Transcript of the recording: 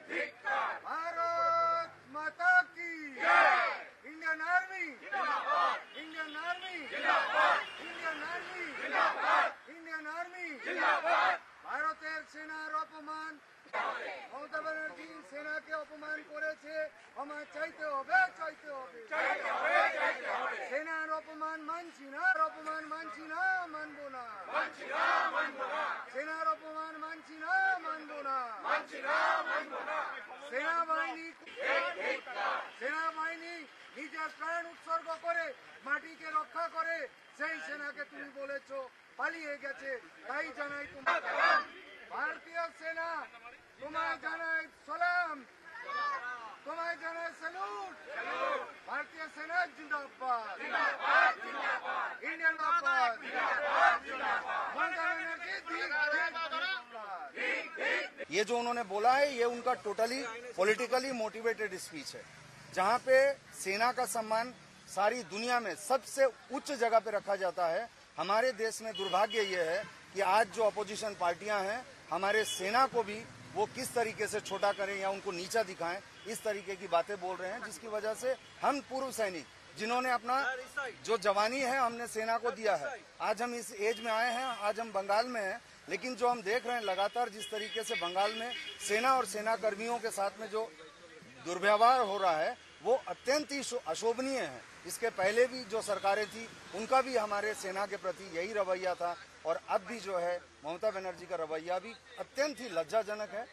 भारत माता की Indian army, Indian army, Indian army, Indian army, ভারতের সেনার অপমান, মমতা ব্যানার্জি সেনাকে অপমান করেছে, ক্ষমা চাইতে হবে, চাইতে হবে, সেনার অপমান মানছি না, অপমান মানছি না, মানবো না, সেনার অপমান মানছি না, মানবো না, সেনাবাহিনী নিজের প্রাণ উৎসর্গ করে মাটিকে রক্ষা করে সেই সেনাকে তুমি বলেছো পালিয়ে গেছে, তাই জানাই তোমার ভারতীয় সেনা, তোমায় জানাই সালাম, তোমায় জানাই স্যালুট। भारतीय सेना जिंदाबाद, इंडियन जिंदाबाद, ममता बनर्जी ये जो उन्होंने बोला है ये उनका टोटली पॉलिटिकली मोटिवेटेड स्पीच है, जहां पे सेना का सम्मान सारी दुनिया में सबसे उच्च जगह पे रखा जाता है। हमारे देश में दुर्भाग्य ये है कि आज जो अपोजिशन पार्टियां हैं हमारे सेना को भी वो किस तरीके से छोटा करें या उनको नीचा दिखाएं, इस तरीके की बातें बोल रहे हैं, जिसकी वजह से हम पूर्व सैनिक जिन्होंने अपना जो जवानी है हमने सेना को दिया है, आज हम इस एज में आए हैं, आज हम बंगाल में हैं, लेकिन जो हम देख रहे हैं लगातार जिस तरीके से बंगाल में सेना और सेना कर्मियों के साथ में जो दुर्व्यवहार हो रहा है वो अत्यंत ही अशोभनीय है। इसके पहले भी जो सरकारें थी उनका भी हमारे सेना के प्रति यही रवैया था और अब भी जो है ममता बनर्जी का रवैया भी अत्यंत ही लज्जाजनक है।